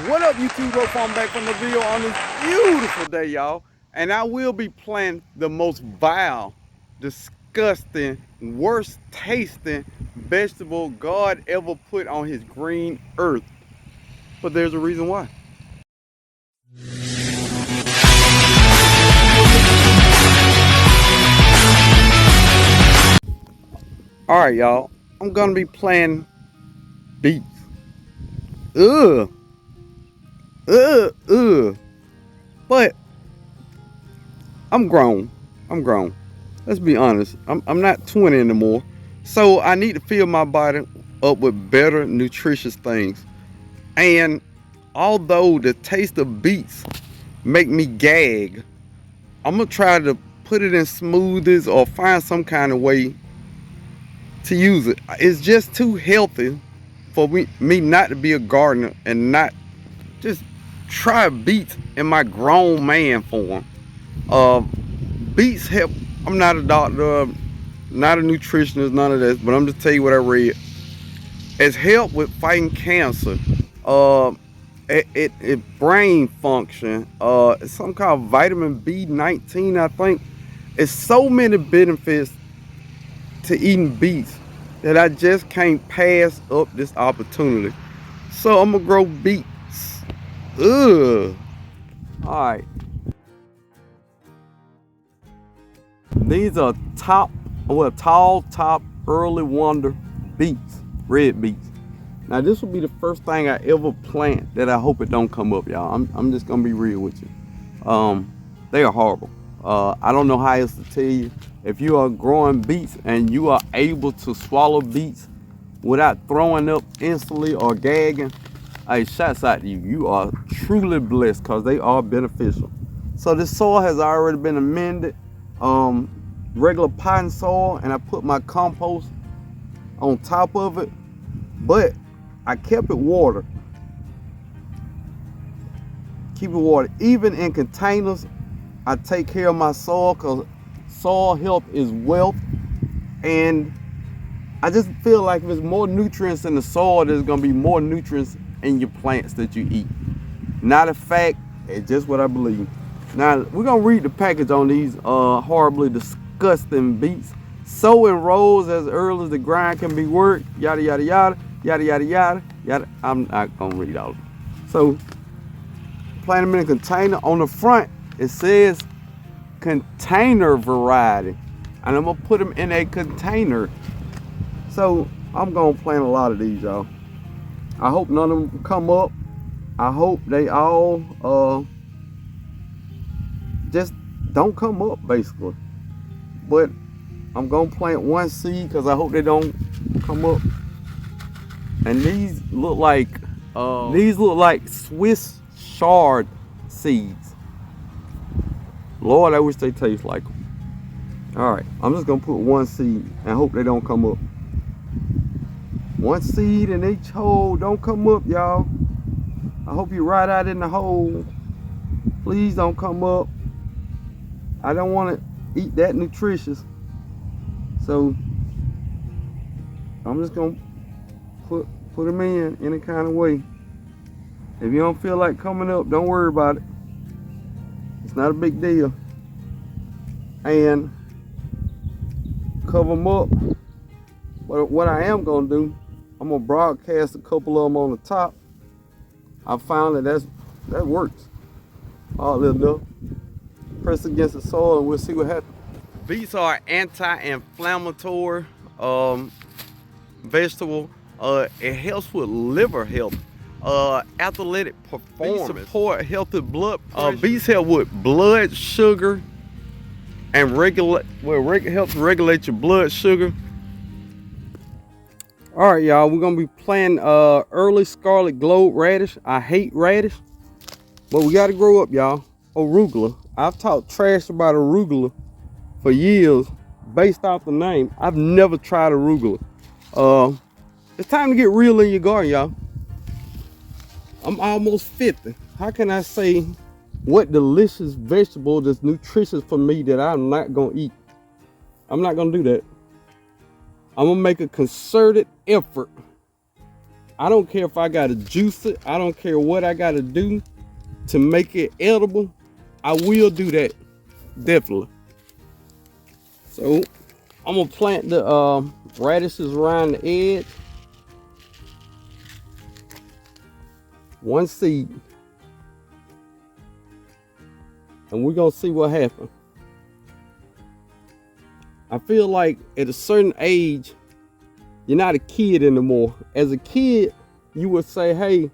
What up, YouTube? Brokefarmer back from the video on this beautiful day, y'all. And I will be planting the most vile, disgusting, worst tasting vegetable God ever put on his green earth. But there's a reason why. All right, y'all. I'm gonna be planting beets. Ugh. But I'm grown. Let's be honest. I'm not 20 anymore. So I need to fill my body up with better nutritious things. And although the taste of beets make me gag, I'm gonna try to put it in smoothies or find some kind of way to use it. It's just too healthy for me not to be a gardener and not just try beets in my grown man form. Beets help. I'm not a doctor, not a nutritionist, none of this, but I'm just tell you what I read. It's help with fighting cancer. It brain function. It's some kind of vitamin B19, I think. It's so many benefits to eating beets that I just can't pass up this opportunity. So I'm gonna grow beets. Ugh. All right. These are tall top early wonder beets, red beets. Now this will be the first thing I ever plant that I hope it don't come up, y'all. I'm just gonna be real with you. They are horrible. I don't know how else to tell you. If you are growing beets and you are able to swallow beets without throwing up instantly or gagging, hey, shouts out to you. You are truly blessed because they are beneficial. So this soil has already been amended. Regular potting soil, and I put my compost on top of it, but I kept it watered. Keep it watered. Even in containers, I take care of my soil because soil health is wealth, and I just feel like if there's more nutrients in the soil, there's gonna be more nutrients in your plants that you eat. Not a fact, it's just what I believe. Now we're gonna read the package on these horribly disgusting beets. Sow in rows as early as the grind can be worked. Yada yada yada yada yada yada yada. I'm not gonna read all of them. So plant them in a container. On the front it says container variety, and I'm gonna put them in a container. So I'm gonna plant a lot of these, y'all. I hope none of them come up. I hope they all just don't come up, basically. But I'm gonna plant one seed because I hope they don't come up. And these look like Swiss chard seeds. Lord, I wish they taste like them. All right, I'm just gonna put one seed and hope they don't come up. One seed in each hole. Don't come up, y'all. I hope you right out in the hole. Please don't come up. I don't want to eat that nutritious. So I'm just gonna put them in any kind of way. If you don't feel like coming up, don't worry about it. It's not a big deal. And cover them up. But what I am gonna do, I'm gonna broadcast a couple of them on the top. I found that works. All this enough. Press against the soil and we'll see what happens. Beets are anti-inflammatory vegetable. It helps with liver health, athletic performance, support healthy blood pressure. Beets help with blood sugar and helps regulate your blood sugar. All right, y'all, we're gonna be planting early scarlet globe radish. I hate radish, but we gotta grow up, y'all. Arugula. I've talked trash about arugula for years based off the name. I've never tried arugula. It's time to get real in your garden, y'all. I'm almost 50. How can I say what delicious vegetable that's nutritious for me that I'm not gonna eat? I'm not gonna do that. I'm gonna make a concerted effort. I don't care if I gotta juice it. I don't care what I gotta do to make it edible. I will do that, definitely. So I'm gonna plant the radishes around the edge. One seed. And we're gonna see what happens. I feel like at a certain age, you're not a kid anymore. As a kid, you would say, hey,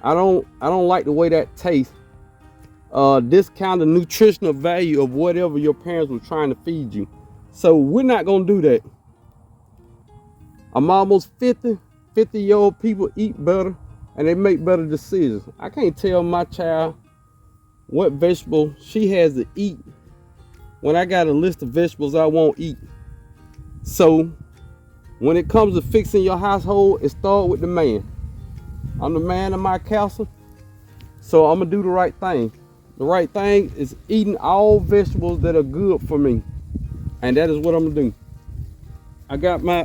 I don't like the way that tastes. Discount the nutritional value of whatever your parents were trying to feed you. So we're not gonna do that. I'm almost 50. 50-year-old people eat better and they make better decisions. I can't tell my child what vegetable she has to eat when I got a list of vegetables I won't eat. So when it comes to fixing your household, it starts with the man. I'm the man of my castle, so I'm gonna do the right thing. The right thing is eating all vegetables that are good for me, and that is what I'm gonna do. I got my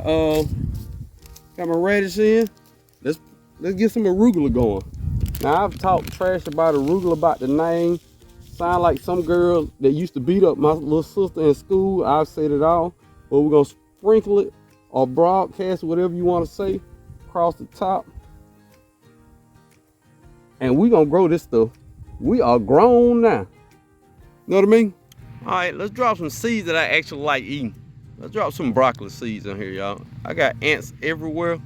radish in. Let's get some arugula going. Now I've talked trash about arugula, about the name. Sound like some girl that used to beat up my little sister in school. I've said it all, but we're gonna sprinkle it or broadcast, whatever you want to say, across the top. And we're gonna grow this stuff. We are grown now. You know what I mean? All right, let's drop some seeds that I actually like eating. Let's drop some broccoli seeds in here, y'all. I got ants everywhere.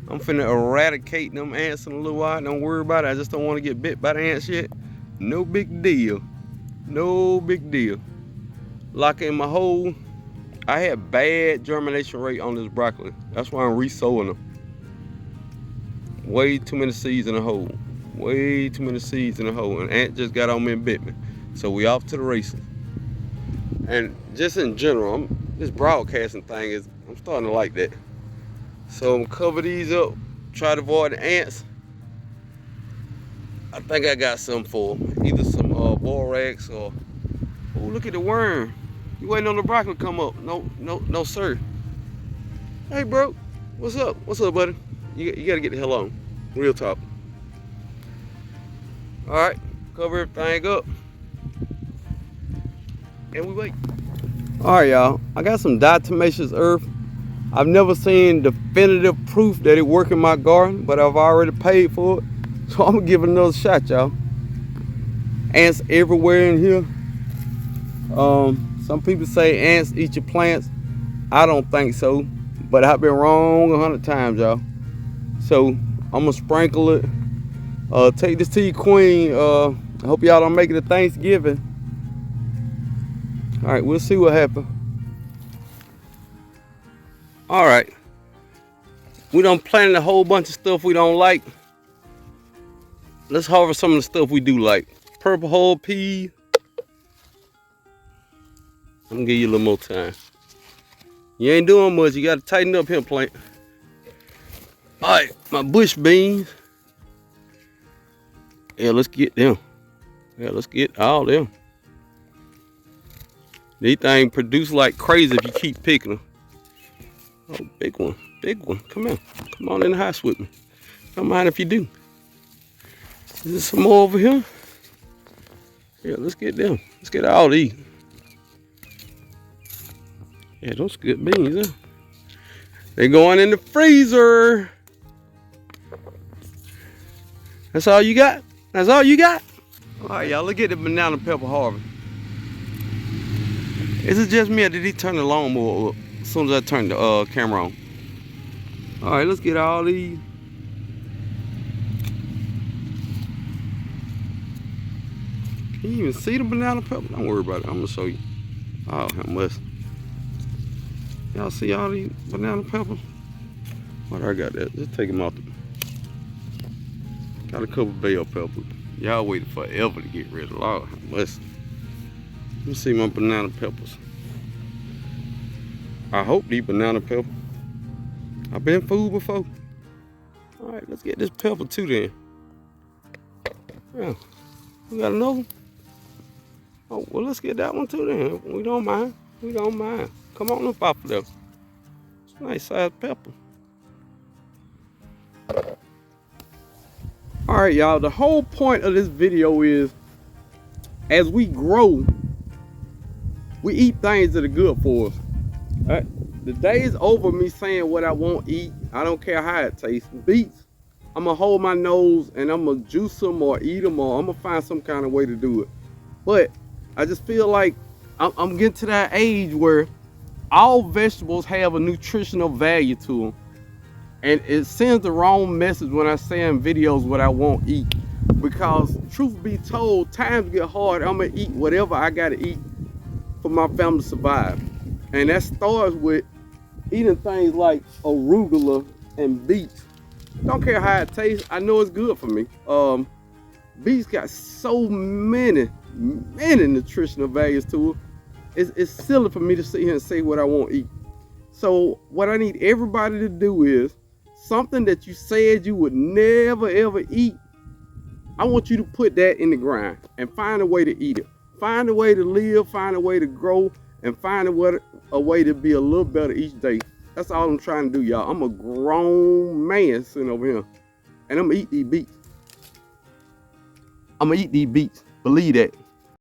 I'm finna eradicate them ants in a little while. Don't worry about it. I just don't want to get bit by the ants yet. No big deal. No big deal. Lock in my hole. I had bad germination rate on this broccoli. That's why I'm re-sowing them. Way too many seeds in the hole. Way too many seeds in the hole. An ant just got on me and bit me. So we off to the races. And just in general, this broadcasting thing is, I'm starting to like that. So I'm gonna cover these up, try to avoid the ants. I think I got some for them. Either some borax or, oh, look at the worm. You waiting on the broccoli to come up? No, sir. Hey, bro, what's up? What's up, buddy? You gotta get the hell on. Real talk. All right, cover everything up, and we wait. All right, y'all. I got some diatomaceous earth. I've never seen definitive proof that it works in my garden, but I've already paid for it, so I'm gonna give it another shot, y'all. Ants everywhere in here. Some people say ants eat your plants. I don't think so, but I've been wrong 100 times, y'all. So I'm gonna sprinkle it. Take this to your queen. I hope y'all don't make it to Thanksgiving. All right, we'll see what happens. All right, we done planted a whole bunch of stuff we don't like. Let's harvest some of the stuff we do like. Purple hull pea. I'm gonna give you a little more time. You ain't doing much. You gotta tighten up here, plant. All right, my bush beans. Yeah, let's get them. Yeah, let's get all them. These things produce like crazy if you keep picking them. Oh, big one, big one. Come on, come on in the house with me. Don't mind if you do. Is there some more over here? Yeah, let's get them. Let's get all these. Yeah, those good beans, huh? They going in the freezer. That's all you got? That's all you got? All right, y'all, look at the banana pepper harvest. Is it just me or did he turn the lawnmower up as soon as I turned the camera on? All right, let's get all these. Can you even see the banana pepper? Don't worry about it, I'm gonna show you. Oh, how much. Y'all see all these banana peppers? What I got that? Just take them off. Got a couple bell peppers. Y'all waited forever to get rid of Lord. Let me see my banana peppers. I hope these banana peppers. I've been fooled before. All right, let's get this pepper too then. Yeah, we got another one. Oh, well, let's get that one too then. We don't mind. We don't mind. Come on up off there. It's a nice sized pepper. All right, y'all, the whole point of this video is, as we grow, we eat things that are good for us. All right? The day is over me saying what I won't eat. I don't care how it tastes. Beets, I'm gonna hold my nose and I'm gonna juice them or eat them, or I'm gonna find some kind of way to do it. But I just feel like I'm getting to that age where all vegetables have a nutritional value to them. And it sends the wrong message when I say in videos what I won't eat. Because truth be told, times get hard, I'm gonna eat whatever I gotta eat for my family to survive. And that starts with eating things like arugula and beets. Don't care how it tastes, I know it's good for me. Beets got so many nutritional values to it. It's silly for me to sit here and say what I won't eat. So what I need everybody to do is, something that you said you would never ever eat, I want you to put that in the ground and find a way to eat it. Find a way to live, find a way to grow, and find a way to be a little better each day. That's all I'm trying to do, y'all. I'm a grown man sitting over here, and I'm gonna eat these beets. I'm gonna eat these beets. Believe that.